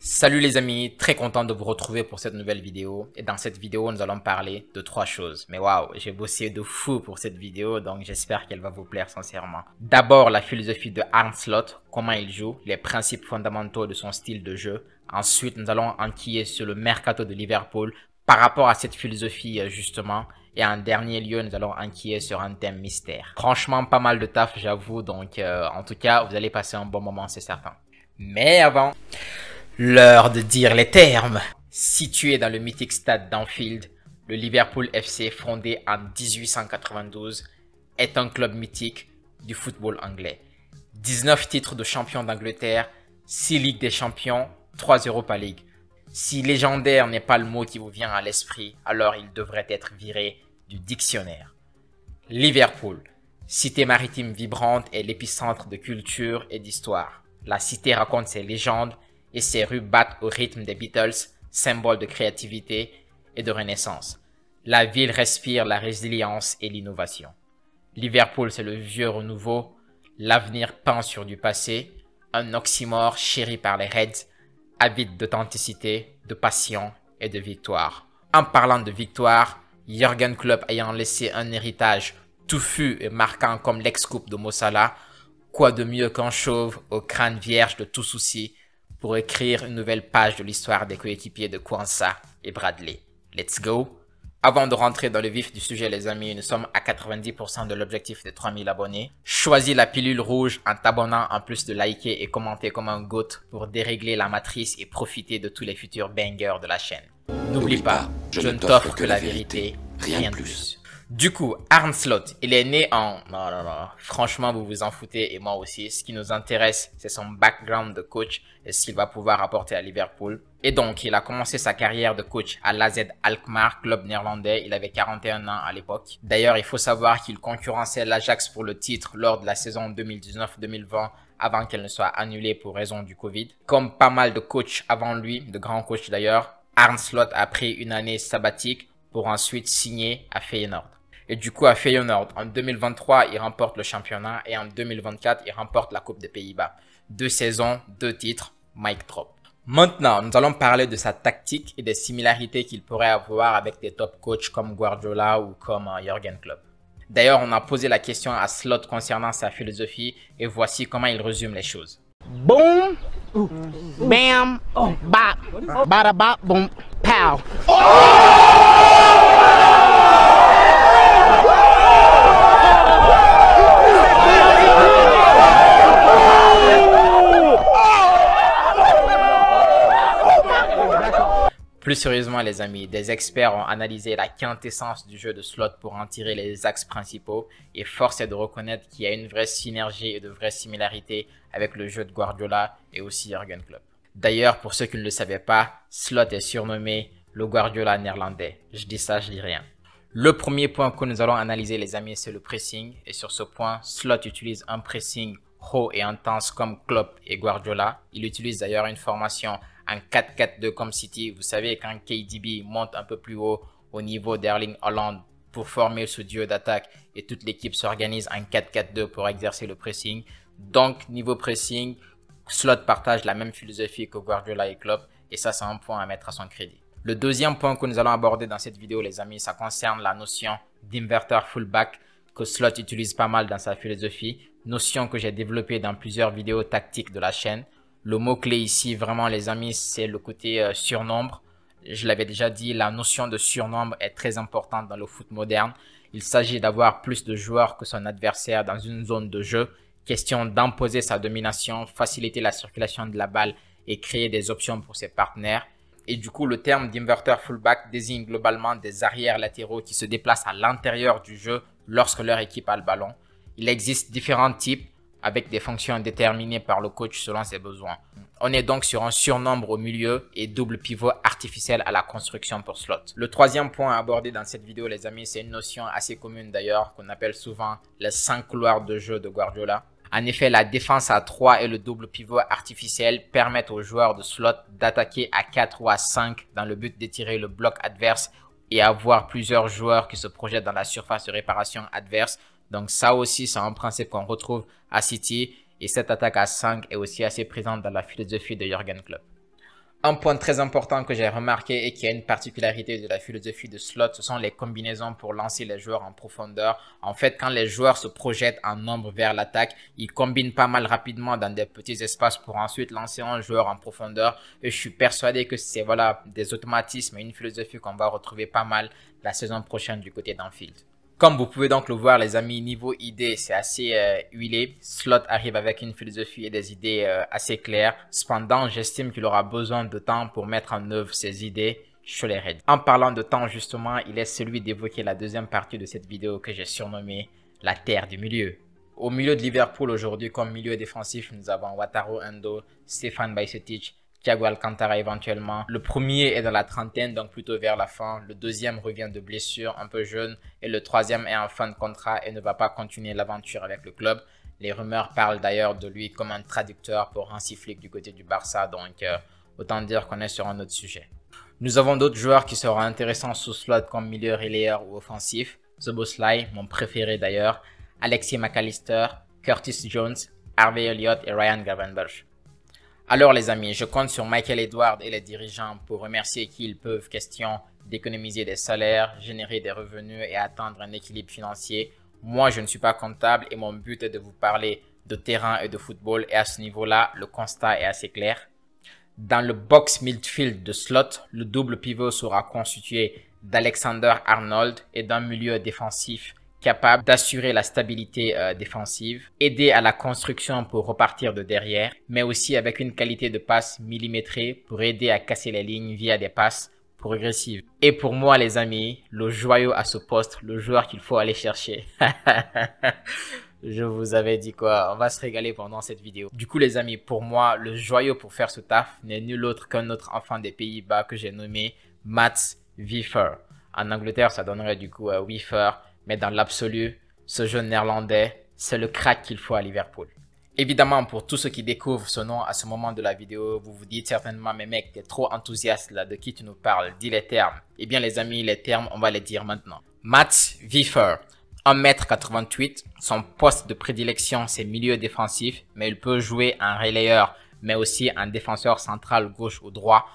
Salut les amis, très content de vous retrouver pour cette nouvelle vidéo. Et dans cette vidéo, nous allons parler de 3 choses. Mais waouh, j'ai bossé de fou pour cette vidéo, donc j'espère qu'elle va vous plaire sincèrement. D'abord, la philosophie de Arne Slot, comment il joue, les principes fondamentaux de son style de jeu. Ensuite, nous allons enquiller sur le mercato de Liverpool par rapport à cette philosophie justement. Et en dernier lieu, nous allons enquiller sur un thème mystère. Franchement, pas mal de taf, j'avoue, donc en tout cas, vous allez passer un bon moment, c'est certain. Mais avant... l'heure de dire les termes. Situé dans le mythique stade d'Anfield, le Liverpool FC, fondé en 1892, est un club mythique du football anglais. 19 titres de champion d'Angleterre, 6 Ligues des Champions, 3 Europa League. Si légendaire n'est pas le mot qui vous vient à l'esprit, alors il devrait être viré du dictionnaire. Liverpool, cité maritime vibrante et l'épicentre de culture et d'histoire. La cité raconte ses légendes et ses rues battent au rythme des Beatles, symbole de créativité et de renaissance. La ville respire la résilience et l'innovation. Liverpool, c'est le vieux renouveau, l'avenir peint sur du passé, un oxymore chéri par les Reds, avide d'authenticité, de passion et de victoire. En parlant de victoire, Jürgen Klopp ayant laissé un héritage touffu et marquant comme l'ex-coupe de Mo Salah, quoi de mieux qu'un chauve au crâne vierge de tout souci pour écrire une nouvelle page de l'histoire des coéquipiers de Kwanzaa et Bradley. Let's go! Avant de rentrer dans le vif du sujet les amis, nous sommes à 90% de l'objectif des 3000 abonnés. Choisis la pilule rouge en t'abonnant en plus de liker et commenter comme un goat pour dérégler la matrice et profiter de tous les futurs bangers de la chaîne. N'oublie pas, je ne t'offre que la vérité, rien de plus. Du coup, Arne Slot, il est né en... Non, franchement, vous vous en foutez et moi aussi. Ce qui nous intéresse, c'est son background de coach et ce qu'il va pouvoir apporter à Liverpool. Et donc, il a commencé sa carrière de coach à l'AZ Alkmaar, club néerlandais. Il avait 41 ans à l'époque. D'ailleurs, il faut savoir qu'il concurrençait l'Ajax pour le titre lors de la saison 2019-2020 avant qu'elle ne soit annulée pour raison du Covid. Comme pas mal de coachs avant lui, de grands coachs d'ailleurs, Arne Slot a pris une année sabbatique pour ensuite signer à Feyenoord. Et du coup, à Feyenoord, en 2023, il remporte le championnat et en 2024, il remporte la Coupe des Pays-Bas. 2 saisons, 2 titres, mic drop. Maintenant, nous allons parler de sa tactique et des similarités qu'il pourrait avoir avec des top coachs comme Guardiola ou comme Jürgen Klopp. D'ailleurs, on a posé la question à Slot concernant sa philosophie et voici comment il résume les choses. Boom, bam, bop, bada bop, boom, pow. Plus sérieusement les amis, des experts ont analysé la quintessence du jeu de Slot pour en tirer les axes principaux et force est de reconnaître qu'il y a une vraie synergie et de vraies similarités avec le jeu de Guardiola et aussi Jürgen Klopp. D'ailleurs, pour ceux qui ne le savaient pas, Slot est surnommé le Guardiola néerlandais. Je dis ça, je dis rien. Le premier point que nous allons analyser les amis, c'est le pressing et sur ce point, Slot utilise un pressing haut et intense comme Klopp et Guardiola. Il utilise d'ailleurs une formation en 4-4-2 comme City. Vous savez, quand KDB monte un peu plus haut au niveau d'Erling Haaland pour former ce duo d'attaque et toute l'équipe s'organise en 4-4-2 pour exercer le pressing. Donc, niveau pressing, Slot partage la même philosophie que Guardiola et Klopp et ça, c'est un point à mettre à son crédit. Le deuxième point que nous allons aborder dans cette vidéo, les amis, ça concerne la notion d'inverter fullback que Slot utilise pas mal dans sa philosophie. Notion que j'ai développée dans plusieurs vidéos tactiques de la chaîne. Le mot-clé ici, vraiment les amis, c'est le côté surnombre. Je l'avais déjà dit, la notion de surnombre est très importante dans le foot moderne. Il s'agit d'avoir plus de joueurs que son adversaire dans une zone de jeu. Question d'imposer sa domination, faciliter la circulation de la balle et créer des options pour ses partenaires. Et du coup, le terme d'inverter fullback désigne globalement des arrières latéraux qui se déplacent à l'intérieur du jeu lorsque leur équipe a le ballon. Il existe différents types avec des fonctions déterminées par le coach selon ses besoins. On est donc sur un surnombre au milieu et double pivot artificiel à la construction pour Slot. Le troisième point à aborder dans cette vidéo les amis, c'est une notion assez commune d'ailleurs qu'on appelle souvent les 5 couloirs de jeu de Guardiola. En effet, la défense à 3 et le double pivot artificiel permettent aux joueurs de Slot d'attaquer à 4 ou à 5 dans le but d'étirer le bloc adverse et avoir plusieurs joueurs qui se projettent dans la surface de réparation adverse. Donc ça aussi, c'est un principe qu'on retrouve à City et cette attaque à 5 est aussi assez présente dans la philosophie de Jürgen Klopp. Un point très important que j'ai remarqué et qui a une particularité de la philosophie de Slot, ce sont les combinaisons pour lancer les joueurs en profondeur. En fait, quand les joueurs se projettent en nombre vers l'attaque, ils combinent pas mal rapidement dans des petits espaces pour ensuite lancer un joueur en profondeur. Et je suis persuadé que c'est des automatismes et une philosophie qu'on va retrouver pas mal la saison prochaine du côté d'Anfield. Comme vous pouvez donc le voir les amis, niveau idées, c'est assez huilé. Slot arrive avec une philosophie et des idées assez claires. Cependant, j'estime qu'il aura besoin de temps pour mettre en œuvre ses idées sur les Reds. En parlant de temps justement, il est celui d'évoquer la deuxième partie de cette vidéo que j'ai surnommée la terre du milieu. Au milieu de Liverpool aujourd'hui, comme milieu défensif, nous avons Wataru Endo, Stefan Bajcetic, Thiago Alcantara éventuellement. Le premier est dans la trentaine, donc plutôt vers la fin. Le deuxième revient de blessure, un peu jeune. Et le troisième est en fin de contrat et ne va pas continuer l'aventure avec le club. Les rumeurs parlent d'ailleurs de lui comme un traducteur pour Hansi Flick du côté du Barça. Donc autant dire qu'on est sur un autre sujet. Nous avons d'autres joueurs qui seront intéressants sous slot comme milieu relayeur ou offensif. Szoboszlai, mon préféré d'ailleurs. Alexis McAllister, Curtis Jones, Harvey Elliott et Ryan Gravenberch. Alors les amis, je compte sur Michael Edwards et les dirigeants pour remercier qui ils peuvent, question d'économiser des salaires, générer des revenus et atteindre un équilibre financier. Moi, je ne suis pas comptable et mon but est de vous parler de terrain et de football et à ce niveau-là, le constat est assez clair. Dans le box midfield de Slot, le double pivot sera constitué d'Alexander Arnold et d'un milieu défensif capable d'assurer la stabilité défensive, aider à la construction pour repartir de derrière, mais aussi avec une qualité de passe millimétrée pour aider à casser les lignes via des passes progressives. Et pour moi les amis, le joyau à ce poste, le joueur qu'il faut aller chercher. Je vous avais dit quoi, on va se régaler pendant cette vidéo. Du coup les amis, pour moi, le joyau pour faire ce taf n'est nul autre qu'un autre enfant des Pays-Bas que j'ai nommé Mats Wiefer. En Angleterre, ça donnerait du coup Wiefer. Mais dans l'absolu, ce jeune néerlandais, c'est le crack qu'il faut à Liverpool. Évidemment, pour tous ceux qui découvrent ce nom à ce moment de la vidéo, vous vous dites certainement, mais mec, t'es trop enthousiaste là, de qui tu nous parles? Dis les termes. Eh bien les amis, les termes, on va les dire maintenant. Mats Wiefer, 1m88, son poste de prédilection c'est milieu défensif, mais il peut jouer un relayeur, mais aussi un défenseur central gauche ou droit.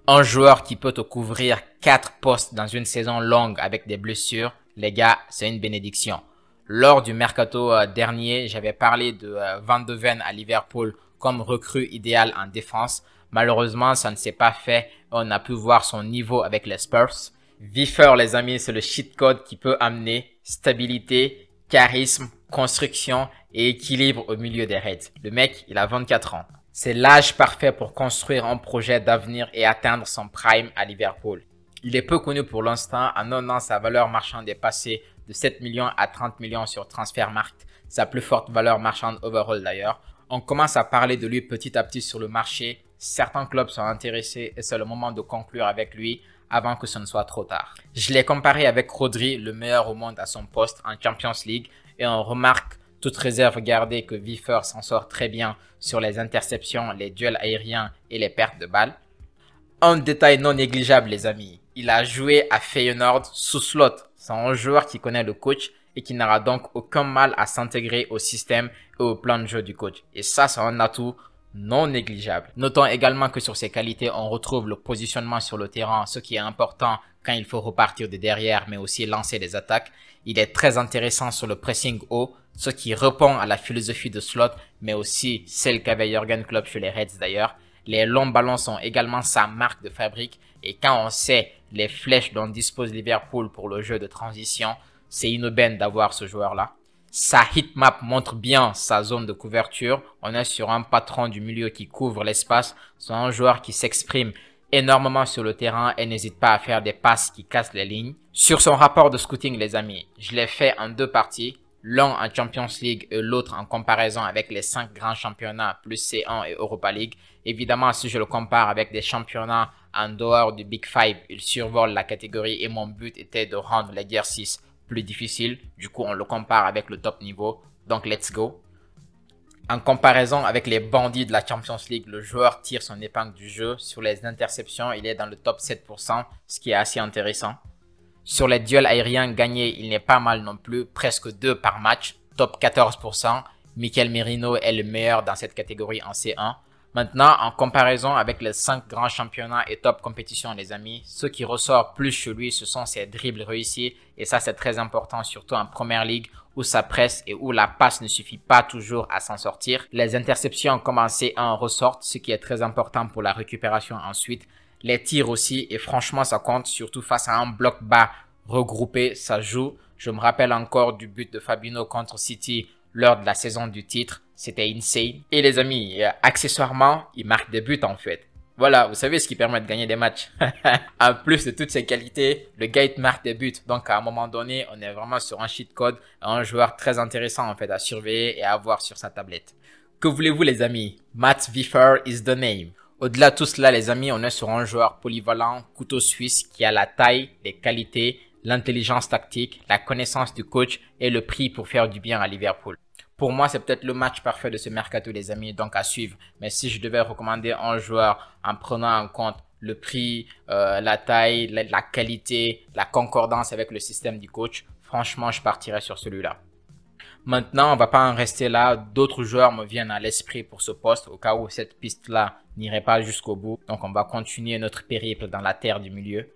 Un joueur qui peut te couvrir 4 postes dans une saison longue avec des blessures. Les gars, c'est une bénédiction. Lors du mercato dernier, j'avais parlé de Van de Ven à Liverpool comme recrue idéale en défense. Malheureusement, ça ne s'est pas fait. On a pu voir son niveau avec les Spurs. Wiefer, les amis, c'est le cheat code qui peut amener stabilité, charisme, construction et équilibre au milieu des Reds. Le mec, il a 24 ans. C'est l'âge parfait pour construire un projet d'avenir et atteindre son prime à Liverpool. Il est peu connu pour l'instant. En un an, sa valeur marchande est passée de 7 millions à 30 millions sur Transfermarkt, sa plus forte valeur marchande overall d'ailleurs. On commence à parler de lui petit à petit sur le marché. Certains clubs sont intéressés et c'est le moment de conclure avec lui avant que ce ne soit trop tard. Je l'ai comparé avec Rodri, le meilleur au monde à son poste en Champions League, et on remarque, toute réserve gardée, que Wiefer s'en sort très bien sur les interceptions, les duels aériens et les pertes de balles. Un détail non négligeable les amis, il a joué à Feyenoord sous Slot. C'est un joueur qui connaît le coach et qui n'aura donc aucun mal à s'intégrer au système et au plan de jeu du coach. Et ça, c'est un atout non négligeable. Notons également que sur ses qualités, on retrouve le positionnement sur le terrain, ce qui est important quand il faut repartir de derrière, mais aussi lancer des attaques. Il est très intéressant sur le pressing haut, ce qui répond à la philosophie de Slot, mais aussi celle qu'avait Jürgen Klopp chez les Reds d'ailleurs. Les longs ballons sont également sa marque de fabrique et quand on sait les flèches dont dispose Liverpool pour le jeu de transition, c'est une aubaine d'avoir ce joueur-là. Sa hitmap montre bien sa zone de couverture. On est sur un patron du milieu qui couvre l'espace. C'est un joueur qui s'exprime énormément sur le terrain et n'hésite pas à faire des passes qui cassent les lignes. Sur son rapport de scouting les amis, je l'ai fait en deux parties. L'un en Champions League et l'autre en comparaison avec les 5 grands championnats plus C1 et Europa League. Évidemment, si je le compare avec des championnats en dehors du Big Five, il survole la catégorie et mon but était de rendre l'exercice plus difficile. Du coup, on le compare avec le top niveau. Donc, let's go. En comparaison avec les bandits de la Champions League, le joueur tire son épingle du jeu. Sur les interceptions, il est dans le top 7%, ce qui est assez intéressant. Sur les duels aériens gagnés, il n'est pas mal non plus, presque 2 par match, top 14%. Mikel Merino est le meilleur dans cette catégorie en C1. Maintenant, en comparaison avec les 5 grands championnats et top compétitions, les amis, ce qui ressort plus chez lui, ce sont ses dribbles réussis. Et ça, c'est très important, surtout en Première Ligue, où ça presse et où la passe ne suffit pas toujours à s'en sortir. Les interceptions ont commencé à en ressortir, ce qui est très important pour la récupération ensuite. Les tirs aussi, et franchement, ça compte, surtout face à un bloc bas regroupé, ça joue. Je me rappelle encore du but de Fabinho contre City lors de la saison du titre. C'était insane. Et les amis, accessoirement, il marque des buts en fait. Voilà, vous savez ce qui permet de gagner des matchs. En plus de toutes ces qualités, le gars il marque des buts. Donc à un moment donné, on est vraiment sur un cheat code, un joueur très intéressant en fait à surveiller et à avoir sur sa tablette. Que voulez-vous les amis? Matt Wiffer is the name. Au-delà de tout cela les amis, on est sur un joueur polyvalent, couteau suisse qui a la taille, les qualités, l'intelligence tactique, la connaissance du coach et le prix pour faire du bien à Liverpool. Pour moi, c'est peut-être le match parfait de ce mercato, les amis, donc à suivre. Mais si je devais recommander un joueur en prenant en compte le prix, la taille, la qualité, la concordance avec le système du coach, franchement, je partirais sur celui-là. Maintenant, on va pas en rester là. D'autres joueurs me viennent à l'esprit pour ce poste, au cas où cette piste-là n'irait pas jusqu'au bout. Donc, on va continuer notre périple dans la terre du milieu.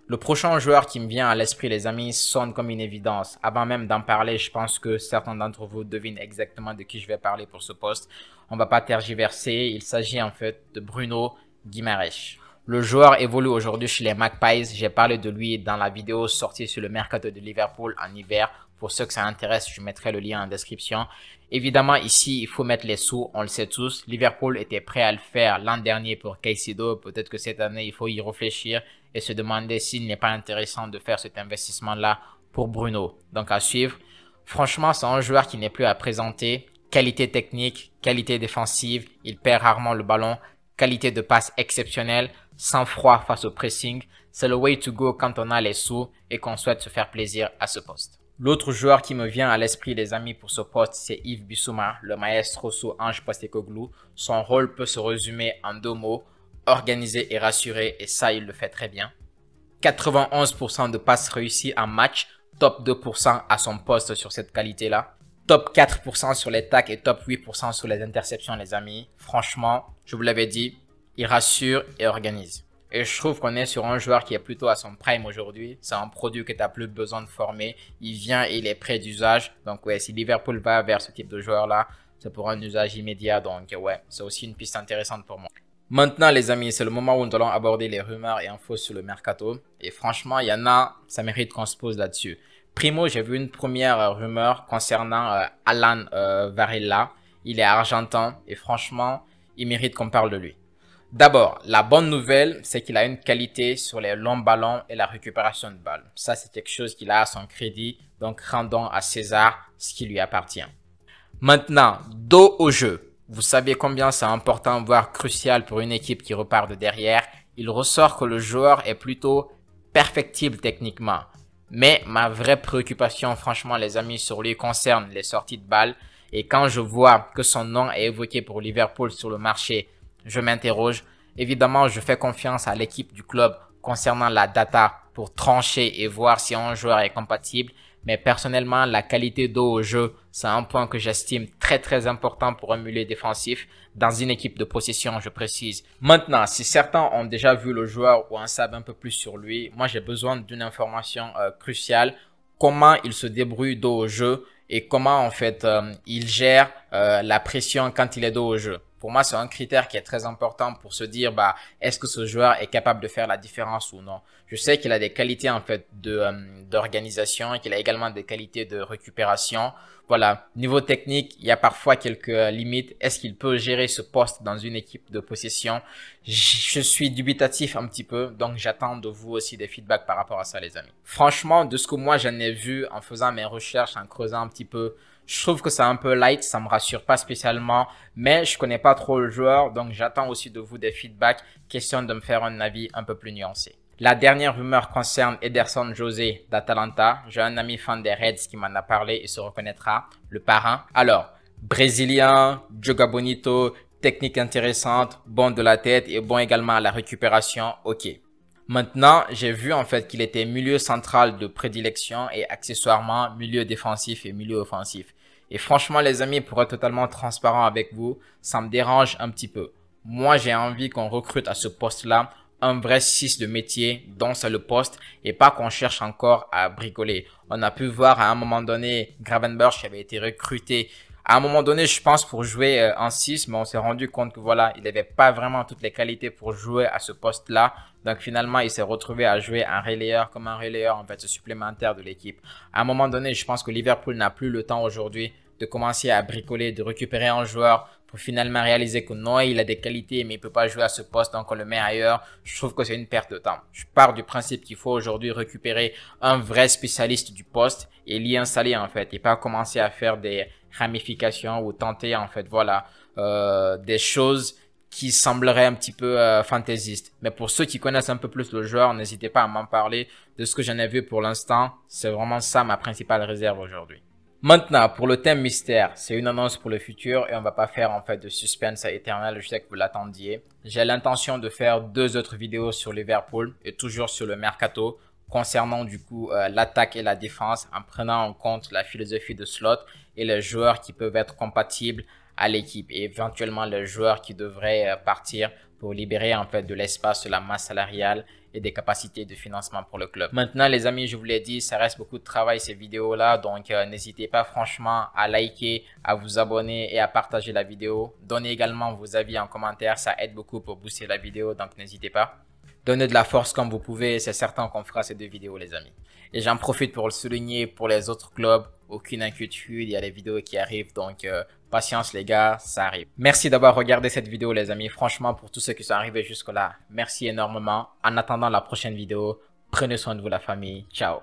Le prochain joueur qui me vient à l'esprit, les amis, sonne comme une évidence. Avant même d'en parler, je pense que certains d'entre vous devinent exactement de qui je vais parler pour ce poste. On va pas tergiverser. Il s'agit en fait de Bruno Guimaraes. Le joueur évolue aujourd'hui chez les Magpies. J'ai parlé de lui dans la vidéo sortie sur le mercato de Liverpool en hiver. Pour ceux que ça intéresse, je mettrai le lien en description. Évidemment, ici, il faut mettre les sous, on le sait tous. Liverpool était prêt à le faire l'an dernier pour Caicedo. Peut-être que cette année, il faut y réfléchir et se demander s'il n'est pas intéressant de faire cet investissement-là pour Bruno. Donc, à suivre. Franchement, c'est un joueur qui n'est plus à présenter. Qualité technique, qualité défensive, il perd rarement le ballon. Qualité de passe exceptionnelle, sans froid face au pressing. C'est le way to go quand on a les sous et qu'on souhaite se faire plaisir à ce poste. L'autre joueur qui me vient à l'esprit, les amis, pour ce poste, c'est Yves Bissouma, le maestro sous Ange Postecoglou. Son rôle peut se résumer en 2 mots, organisé et rassuré, et ça, il le fait très bien. 91% de passes réussies en match, top 2% à son poste sur cette qualité-là. Top 4% sur les tacles et top 8% sur les interceptions, les amis. Franchement, je vous l'avais dit, il rassure et organise. Et je trouve qu'on est sur un joueur qui est plutôt à son prime aujourd'hui. C'est un produit que tu n'as plus besoin de former. Il vient et il est prêt d'usage. Donc ouais, si Liverpool va vers ce type de joueur-là, c'est pour un usage immédiat. Donc ouais, c'est aussi une piste intéressante pour moi. Maintenant les amis, c'est le moment où nous allons aborder les rumeurs et infos sur le mercato. Et franchement, il y en a, ça mérite qu'on se pose là-dessus. Primo, j'ai vu une première rumeur concernant Alan Varela. Il est argentin et franchement, il mérite qu'on parle de lui. D'abord, la bonne nouvelle, c'est qu'il a une qualité sur les longs ballons et la récupération de balles. Ça, c'est quelque chose qu'il a à son crédit. Donc, rendons à César ce qui lui appartient. Maintenant, dos au jeu. Vous savez combien c'est important, voire crucial pour une équipe qui repart de derrière. Il ressort que le joueur est plutôt perfectible techniquement. Mais ma vraie préoccupation, franchement, les amis, sur lui concerne les sorties de balles. Et quand je vois que son nom est évoqué pour Liverpool sur le marché, je m'interroge. Évidemment, je fais confiance à l'équipe du club concernant la data pour trancher et voir si un joueur est compatible. Mais personnellement, la qualité d'eau au jeu, c'est un point que j'estime très important pour un milieu défensif dans une équipe de possession, je précise. Maintenant, si certains ont déjà vu le joueur ou en savent un peu plus sur lui, moi j'ai besoin d'une information cruciale. Comment il se débrouille dos au jeu et comment en fait il gère la pression quand il est dos au jeu. Pour moi, c'est un critère qui est très important pour se dire, est-ce que ce joueur est capable de faire la différence ou non. Je sais qu'il a des qualités en fait d'organisation et qu'il a également des qualités de récupération. Voilà, niveau technique, il y a parfois quelques limites. Est-ce qu'il peut gérer ce poste dans une équipe de possession? Je suis dubitatif un petit peu, donc j'attends de vous aussi des feedbacks par rapport à ça, les amis. Franchement, de ce que moi j'en ai vu en faisant mes recherches, en creusant un petit peu, je trouve que c'est un peu light, ça me rassure pas spécialement, mais je connais pas trop le joueur, donc j'attends aussi de vous des feedbacks, question de me faire un avis un peu plus nuancé. La dernière rumeur concerne Ederson José d'Atalanta. J'ai un ami fan des Reds qui m'en a parlé et se reconnaîtra, le parrain. Alors, brésilien, joga bonito, technique intéressante, bon de la tête et bon également à la récupération, ok. Maintenant, j'ai vu en fait qu'il était milieu central de prédilection et accessoirement milieu défensif et milieu offensif. Et franchement les amis, pour être totalement transparent avec vous, ça me dérange un petit peu. Moi, j'ai envie qu'on recrute à ce poste-là un vrai 6 de métier dont c'est le poste et pas qu'on cherche encore à bricoler. On a pu voir à un moment donné Gravenberch qui avait été recruté à un moment donné, je pense, pour jouer en 6, mais on s'est rendu compte que voilà, il n'avait pas vraiment toutes les qualités pour jouer à ce poste-là. Donc finalement, il s'est retrouvé à jouer un relayeur comme un relayeur en fait supplémentaire de l'équipe. À un moment donné, je pense que Liverpool n'a plus le temps aujourd'hui de commencer à bricoler, de récupérer un joueur pour finalement réaliser que non, il a des qualités, mais il peut pas jouer à ce poste, donc on le met ailleurs. Je trouve que c'est une perte de temps. Je pars du principe qu'il faut aujourd'hui récupérer un vrai spécialiste du poste et l'y installer en fait, et pas commencer à faire des ramifications ou tenter en fait, voilà, des choses qui sembleraient un petit peu fantaisistes. Mais pour ceux qui connaissent un peu plus le joueur, n'hésitez pas à m'en parler. De ce que j'en ai vu pour l'instant, c'est vraiment ça ma principale réserve aujourd'hui. Maintenant, pour le thème mystère, c'est une annonce pour le futur et on va pas faire en fait de suspense à éternel, je sais que vous l'attendiez. J'ai l'intention de faire 2 autres vidéos sur Liverpool et toujours sur le mercato concernant du coup l'attaque et la défense en prenant en compte la philosophie de Slot et les joueurs qui peuvent être compatibles à l'équipe et éventuellement les joueurs qui devraient partir pour libérer en fait de l'espace, de la masse salariale et des capacités de financement pour le club. Maintenant les amis, je vous l'ai dit, ça reste beaucoup de travail ces vidéos là, donc n'hésitez pas franchement à liker, à vous abonner et à partager la vidéo. Donnez également vos avis en commentaire, ça aide beaucoup pour booster la vidéo, donc n'hésitez pas. Donnez de la force comme vous pouvez, c'est certain qu'on fera ces 2 vidéos les amis. Et j'en profite pour le souligner pour les autres clubs, aucune inquiétude, il y a des vidéos qui arrivent, donc patience les gars, ça arrive. Merci d'avoir regardé cette vidéo les amis, franchement pour tous ceux qui sont arrivés jusque là, merci énormément. En attendant la prochaine vidéo, prenez soin de vous la famille, ciao.